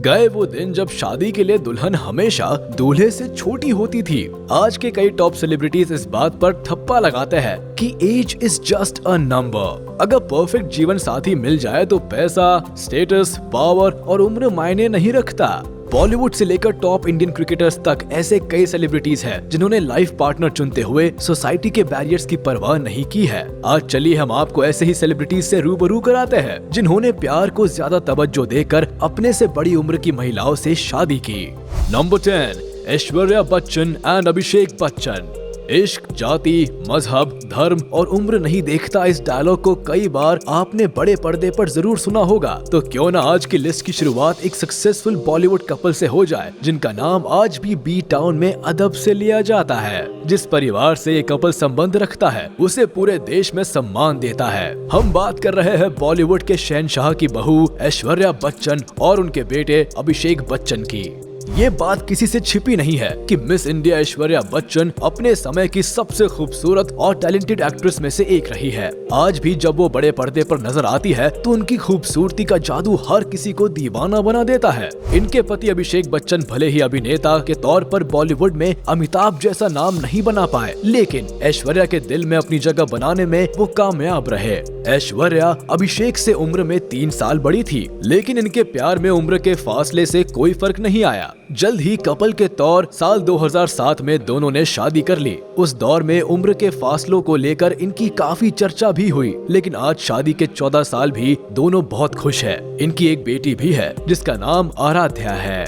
गए वो दिन जब शादी के लिए दुल्हन हमेशा दूल्हे से छोटी होती थी। आज के कई टॉप सेलिब्रिटीज इस बात पर ठप्पा लगाते हैं कि age is just a number. अगर परफेक्ट जीवन साथी मिल जाए तो पैसा, स्टेटस, पावर और उम्र मायने नहीं रखता। बॉलीवुड से लेकर टॉप इंडियन क्रिकेटर्स तक ऐसे कई सेलिब्रिटीज हैं जिन्होंने लाइफ पार्टनर चुनते हुए सोसाइटी के बैरियर्स की परवाह नहीं की है। आज चलिए हम आपको ऐसे ही सेलिब्रिटीज से रूबरू कराते हैं जिन्होंने प्यार को ज्यादा तवज्जो देकर अपने से बड़ी उम्र की महिलाओं से शादी की। Number 10, Aishwarya Bachchan and Abhishek Bachchan. इश्क, जाति, मजहब, धर्म और उम्र नहीं देखता, इस डायलॉग को कई बार आपने बड़े पर्दे पर जरूर सुना होगा। तो क्यों ना आज की लिस्ट की शुरुआत एक सक्सेसफुल बॉलीवुड कपल से हो जाए जिनका नाम आज भी बी टाउन में अदब से लिया जाता है। जिस परिवार से ये कपल संबंध रखता है उसे पूरे देश में सम्मान देता है। हम बात कर रहे हैं बॉलीवुड के शहंशाह की बहू ऐश्वर्या बच्चन और उनके बेटे अभिषेक बच्चन की। ये बात किसी से छिपी नहीं है कि मिस इंडिया ऐश्वर्या बच्चन अपने समय की सबसे खूबसूरत और टैलेंटेड एक्ट्रेस में से एक रही है। आज भी जब वो बड़े पर्दे पर नजर आती है तो उनकी खूबसूरती का जादू हर किसी को दीवाना बना देता है। इनके पति अभिषेक बच्चन भले ही अभिनेता के तौर पर बॉलीवुड में अमिताभ जैसा नाम नहीं बना पाए, लेकिन ऐश्वर्या के दिल में अपनी जगह बनाने में वो कामयाब रहे। ऐश्वर्या अभिषेक से उम्र में 3 साल बड़ी थी, लेकिन इनके प्यार में उम्र के फासले से कोई फर्क नहीं आया। जल्द ही कपल के तौर साल 2007 में दोनों ने शादी कर ली। उस दौर में उम्र के फासलों को लेकर इनकी काफी चर्चा भी हुई, लेकिन आज शादी के 14 साल भी दोनों बहुत खुश है। इनकी एक बेटी भी है जिसका नाम आराध्या है।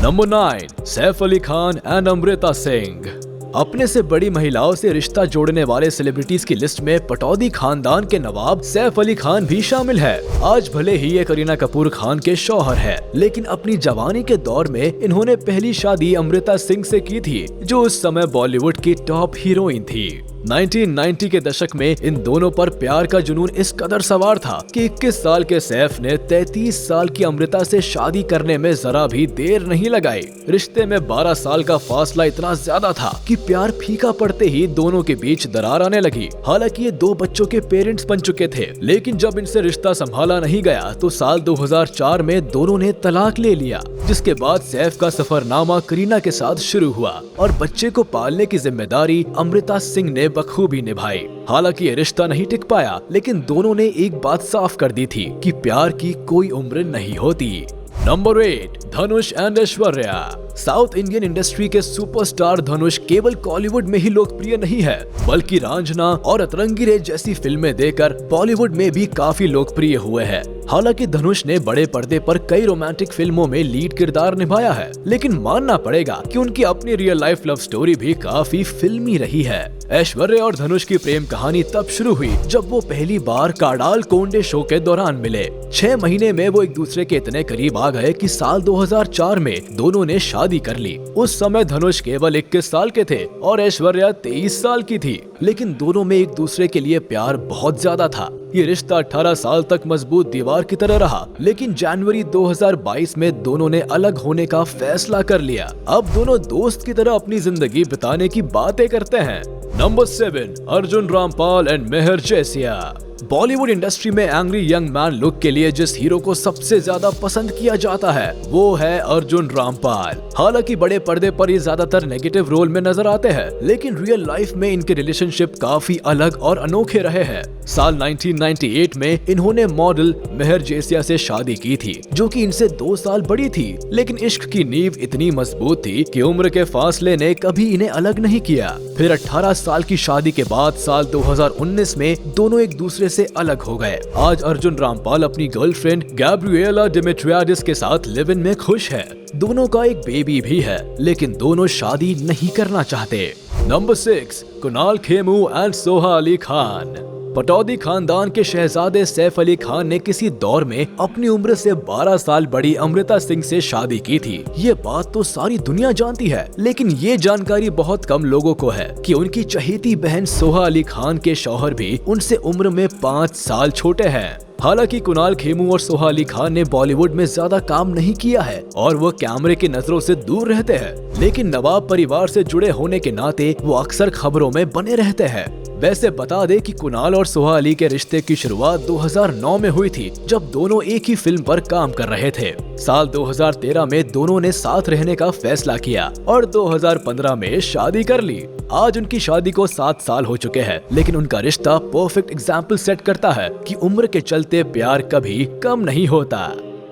Number 9, Saif Ali Khan and Amrita Singh. अपने से बड़ी महिलाओं से रिश्ता जोड़ने वाले सेलिब्रिटीज की लिस्ट में पटौदी खानदान के नवाब सैफ अली खान भी शामिल है। आज भले ही ये करीना कपूर खान के शौहर है, लेकिन अपनी जवानी के दौर में इन्होंने पहली शादी अमृता सिंह से की थी, जो उस समय बॉलीवुड की टॉप हीरोइन थी। 1990 के दशक में इन दोनों पर प्यार का जुनून इस कदर सवार था कि 21 साल के सैफ ने 33 साल की अमृता से शादी करने में जरा भी देर नहीं लगाई। रिश्ते में 12 साल का फासला इतना ज्यादा था कि प्यार फीका पड़ते ही दोनों के बीच दरार आने लगी। हालांकि ये 2 बच्चों के पेरेंट्स बन चुके थे, लेकिन जब इनसे रिश्ता संभाला नहीं गया तो साल 2004 में दोनों ने तलाक ले लिया, जिसके बाद सैफ का सफरनामा करीना के साथ शुरू हुआ और बच्चे को पालने की जिम्मेदारी अमृता सिंह ने बखूबी निभाई। हालांकि ये रिश्ता नहीं टिक पाया, लेकिन दोनों ने एक बात साफ कर दी थी कि प्यार की कोई उम्र नहीं होती। Number 8, Dhanush and Aishwarya. South Indian industry के सुपरस्टार धनुष केवल कॉलीवुड में ही लोकप्रिय नहीं है, बल्कि रांझना और अतरंगी रे जैसी फिल्में देकर बॉलीवुड में भी काफी लोकप्रिय हुए हैं। हालांकि धनुष ने बड़े पर्दे पर कई रोमांटिक फिल्मों में लीड किरदार निभाया है, लेकिन मानना पड़ेगा कि उनकी अपनी रियल लाइफ लव स्टोरी भी काफी फिल्मी रही है। ऐश्वर्या और धनुष की प्रेम कहानी तब शुरू हुई जब वो पहली बार काडाल कोंडे शो के दौरान मिले। 6 महीने में वो एक दूसरे के इतने करीब आ गए कि साल 2004 में दोनों ने शादी कर ली। उस समय धनुष केवल 21 साल के थे और ऐश्वर्या 23 साल की थी, लेकिन दोनों में एक दूसरे के लिए प्यार बहुत ज्यादा था। ये रिश्ता 18 साल तक मजबूत दीवार की तरह रहा, लेकिन जनवरी 2022 में दोनों ने अलग होने का फैसला कर लिया। अब दोनों दोस्त की तरह अपनी जिंदगी बिताने की बातें करते हैं। Number 7, Arjun Rampal and Mehr Jesia. Bollywood industry में एंग्री यंग मैन लुक के लिए जिस हीरो को सबसे ज्यादा पसंद किया जाता है वो है अर्जुन रामपाल। हालांकि बड़े पर्दे पर ये ज्यादातर नेगेटिव रोल में नजर आते हैं, लेकिन रियल लाइफ में इनके रिलेशनशिप काफी अलग और अनोखे रहे हैं। साल 1998 में इन्होंने मॉडल मेहर जैसिया से शादी की थी, जो कि इनसे 2 साल बड़ी थी, लेकिन इश्क की नींव इतनी मजबूत थी कि उम्र के फासले ने कभी इन्हें अलग नहीं किया। फिर 18 साल की शादी के बाद साल 2019 में दोनों एक दूसरे से अलग हो गए। आज अर्जुन रामपाल अपनी गर्लफ्रेंड गैब्रिएला डिमिट्रियाडिस के साथ लिव इन में खुश है। दोनों का एक बेबी भी है, लेकिन दोनों शादी नहीं करना चाहते। Number 6, Kunal Kemmu and Soha Ali Khan. पटौदी खानदान के शहजादे सैफ अली खान ने किसी दौर में अपनी उम्र से 12 साल बड़ी अमृता सिंह से शादी की थी। ये बात तो सारी दुनिया जानती है, लेकिन ये जानकारी बहुत कम लोगों को है कि उनकी चहेती बहन सोहा अली खान के शौहर भी उनसे उम्र में 5 साल छोटे हैं। हालांकि कुणाल खेमू और सोहा अली खान ने बॉलीवुड में ज्यादा काम नहीं किया है और वो कैमरे की नजरों से दूर रहते हैं, लेकिन नवाब परिवार से जुड़े होने के नाते वो अक्सर खबरों में बने रहते हैं। वैसे बता दे कि कुणाल और सोहा अली के रिश्ते की शुरुआत 2009 में हुई थी, जब दोनों एक ही फिल्म पर काम कर रहे थे। साल 2013 में दोनों ने साथ रहने का फैसला किया और 2015 में शादी कर ली। आज उनकी शादी को 7 साल हो चुके हैं, लेकिन उनका रिश्ता परफेक्ट एग्जाम्पल सेट करता है कि उम्र के चलते प्यार कभी कम नहीं होता।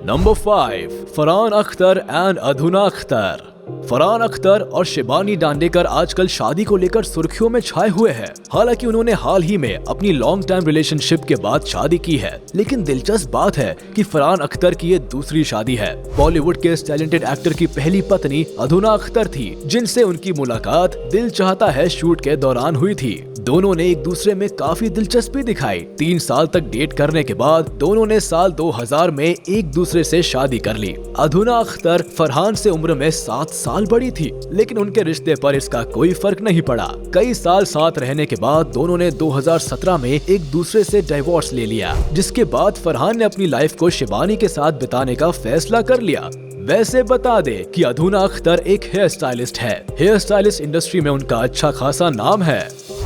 नंबर 5, फरहान अख्तर एंड अधुना अख्तर। फरहान अख्तर और शिबानी दांडेकर आजकल शादी को लेकर सुर्खियों में छाए हुए हैं। हालांकि उन्होंने हाल ही में अपनी लॉन्ग टाइम रिलेशनशिप के बाद शादी की है, लेकिन दिलचस्प बात है कि फरहान अख्तर की ये दूसरी शादी है। बॉलीवुड के इस टैलेंटेड एक्टर की पहली पत्नी अधुना अख्तर थी, जिनसे उनकी मुलाकात दिल चाहता है शूट के दौरान हुई थी। दोनों ने एक दूसरे में काफी दिलचस्पी दिखाई। 3 साल तक डेट करने के बाद दोनों ने साल 2000 में एक दूसरे से शादी कर ली। अधुना अख्तर फरहान से उम्र में 7 साल बड़ी थी, लेकिन उनके रिश्ते पर इसका कोई फर्क नहीं पड़ा। कई साल साथ रहने के बाद दोनों ने 2017 में एक दूसरे से डिवोर्स ले लिया, जिसके बाद फरहान ने अपनी लाइफ को शिबानी के साथ बिताने का फैसला कर लिया। वैसे बता दे कि अधुना अख्तर एक हेयर स्टाइलिस्ट है। हेयर स्टाइलिस्ट इंडस्ट्री में उनका अच्छा खासा नाम है।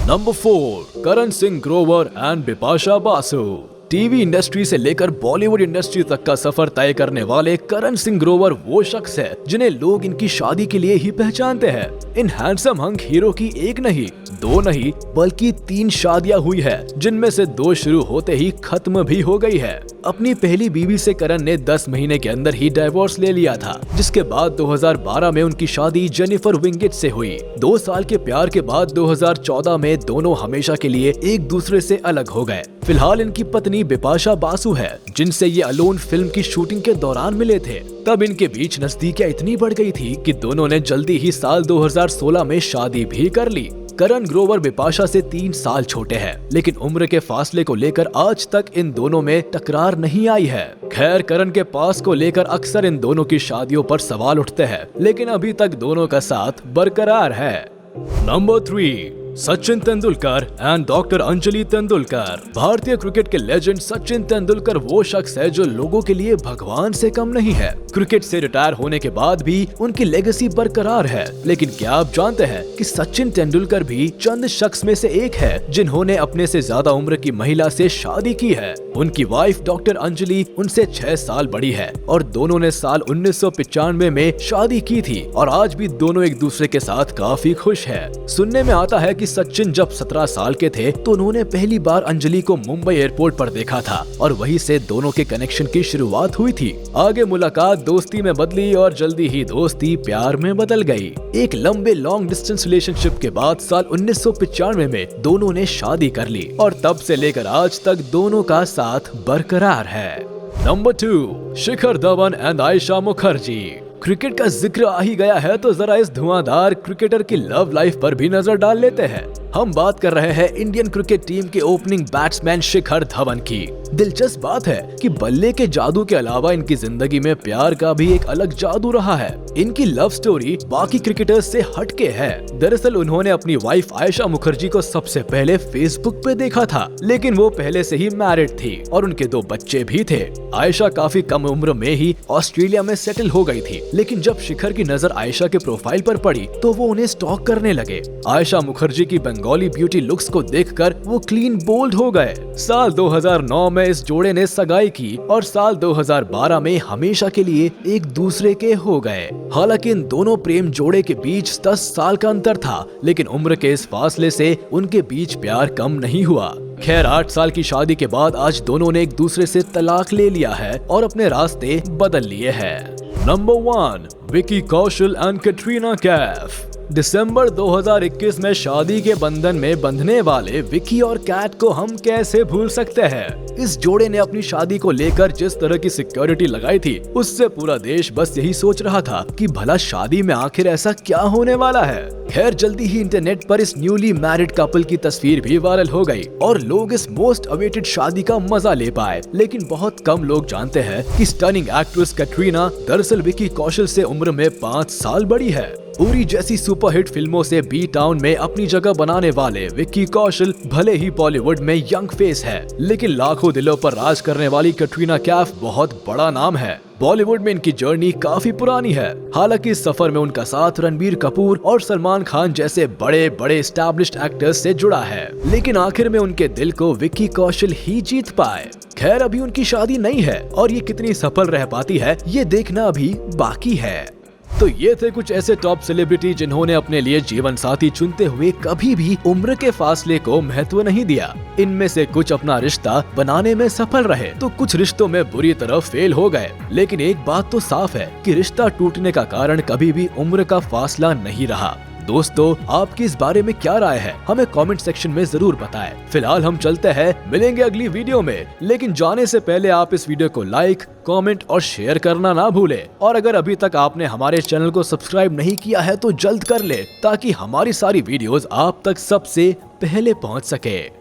Number 4, Karan Singh Grover and Bipasha Basu. TV industry से लेकर बॉलीवुड इंडस्ट्री तक का सफर तय करने वाले करण सिंह ग्रोवर वो शख्स है जिन्हें लोग इनकी शादी के लिए ही पहचानते हैं। इन हैंडसम हंक हीरो की एक नहीं, 2 नहीं बल्कि 3 शादियां हुई है, जिनमें से 2 शुरू होते ही खत्म भी हो गई है। अपनी पहली बीवी से करण ने 10 महीने के अंदर ही डिवोर्स ले लिया था, जिसके बाद 2012 में उनकी शादी जेनिफर विंगेट से हुई। 2 साल के प्यार के बाद 2014 में दोनों हमेशा के लिए एक दूसरे से अलग हो गए। फिलहाल इनकी पत्नी बिपाशा बासु है, जिनसे ये अलोन फिल्म की शूटिंग के दौरान मिले थे। तब इनके बीच नजदीकियां इतनी बढ़ गई थी कि दोनों ने जल्दी ही साल 2016 में शादी भी कर ली। करण ग्रोवर बिपाशा से 3 साल छोटे हैं, लेकिन उम्र के फासले को लेकर आज तक इन दोनों में टकरार नहीं आई है। खैर, करण के पास को लेकर अक्सर इन दोनों की शादियों पर सवाल उठते हैं, लेकिन अभी तक दोनों का साथ बरकरार है। Number 3, Sachin Tendulkar and doctor Anjali Tendulkar. भारतीय क्रिकेट के लेजेंड सचिन तेंदुलकर वो शख्स है जो लोगों के लिए भगवान से कम नहीं है। क्रिकेट से रिटायर होने के बाद भी उनकी लेगेसी बरकरार है। लेकिन क्या आप जानते हैं कि सचिन तेंदुलकर भी चंद शख्स में से एक है जिन्होंने अपने से ज्यादा उम्र की महिला से शादी की है। उनकी वाइफ डॉक्टर अंजलि उनसे 6 साल बड़ी है और दोनों ने साल 1995 में शादी की थी और आज भी दोनों एक दूसरे के साथ काफी खुश है। सुनने में आता है कि सचिन जब 17 साल के थे तो उन्होंने पहली बार अंजलि को मुंबई एयरपोर्ट पर देखा था और वहीं से दोनों के कनेक्शन की शुरुआत हुई थी। आगे मुलाकात दोस्ती में बदली और जल्दी ही दोस्ती प्यार में बदल गई। एक लंबे लॉन्ग डिस्टेंस रिलेशनशिप के बाद साल 1995 में दोनों ने शादी कर ली और तब से लेकर आज तक दोनों का साथ बरकरार है। Number 2, Shikhar Dhawan and Ayesha Mukherjee. Cricket का जिक्र आ ही गया है तो जरा इस धुआंधार क्रिकेटर की लव लाइफ पर भी नजर डाल लेते हैं। हम बात कर रहे हैं इंडियन क्रिकेट टीम के ओपनिंग बैट्समैन शिखर धवन की। दिलचस्प बात है कि बल्ले के जादू के अलावा इनकी जिंदगी में प्यार का भी एक अलग जादू रहा है। इनकी लव स्टोरी बाकी क्रिकेटर्स से हटके है। दरअसल उन्होंने अपनी वाइफ आयशा मुखर्जी को सबसे पहले फेसबुक पे देखा था, लेकिन वो पहले से ही मैरिड थी और उनके 2 बच्चे भी थे। आयशा काफी कम उम्र में ही ऑस्ट्रेलिया में सेटल हो गई थी, लेकिन जब शिखर की नजर आयशा के प्रोफाइल पर पड़ी तो वो उन्हें स्टॉक करने लगे। आयशा मुखर्जी की बंगाली ब्यूटी लुक्स को देखकर वो क्लीन बोल्ड हो गए। साल 2009 में इस जोड़े ने सगाई की और साल 2012 में हमेशा के लिए एक दूसरे के हो गए। हालांकि इन दोनों प्रेम जोड़े के बीच 10 साल का अंतर था, लेकिन उम्र के इस फासले से उनके बीच प्यार कम नहीं हुआ। खैर, 8 साल की शादी के बाद आज दोनों ने एक दूसरे से तलाक ले लिया है और अपने रास्ते बदल लिए हैं। Number 1, Vicky Kaushal and Katrina Kaif. दिसंबर 2021 में शादी के बंधन में बंधने वाले विकी और कैट को हम कैसे भूल सकते हैं। इस जोड़े ने अपनी शादी को लेकर जिस तरह की सिक्योरिटी लगाई थी, उससे पूरा देश बस यही सोच रहा था कि भला शादी में आखिर ऐसा क्या होने वाला है। खैर, जल्दी ही इंटरनेट पर इस न्यूली मैरिड कपल की तस्वीर भी वायरल हो गई और लोग इस मोस्ट अवेटेड शादी का मजा ले पाए। लेकिन बहुत कम लोग जानते हैं कि स्टनिंग एक्ट्रेस कैटरीना दरअसल विकी कौशल से उम्र में 5 साल बड़ी है। उरी जैसी सुपरहिट फिल्मों से बी टाउन में अपनी जगह बनाने वाले विक्की कौशल भले ही बॉलीवुड में यंग फेस है, लेकिन लाखों दिलों पर राज करने वाली कैटरीना कैफ बहुत बड़ा नाम है। बॉलीवुड में इनकी जर्नी काफी पुरानी है। हालांकि इस सफर में उनका साथ रणबीर कपूर और सलमान खान जैसे बड़े बड़े एस्टैब्लिश्ड एक्टर्स से जुड़ा है, लेकिन आखिर में उनके दिल को विक्की कौशल ही जीत पाए। खैर, अभी उनकी शादी नहीं है और ये कितनी सफल रह पाती है ये देखना अभी बाकी है। तो ये थे कुछ ऐसे टॉप सेलिब्रिटी जिन्होंने अपने लिए जीवन साथी चुनते हुए कभी भी उम्र के फासले को महत्व नहीं दिया। इनमें से कुछ अपना रिश्ता बनाने में सफल रहे तो कुछ रिश्तों में बुरी तरह फेल हो गए। लेकिन एक बात तो साफ है कि रिश्ता टूटने का कारण कभी भी उम्र का फासला नहीं रहा। दोस्तों, आपकी इस बारे में क्या राय है हमें कमेंट सेक्शन में जरूर बताएं। फिलहाल हम चलते हैं, मिलेंगे अगली वीडियो में। लेकिन जाने से पहले आप इस वीडियो को लाइक, कमेंट और शेयर करना ना भूलें। और अगर अभी तक आपने हमारे चैनल को सब्सक्राइब नहीं किया है तो जल्द कर ले, ताकि हमारी सारी वीडियोस आप तक सबसे पहले पहुंच सके।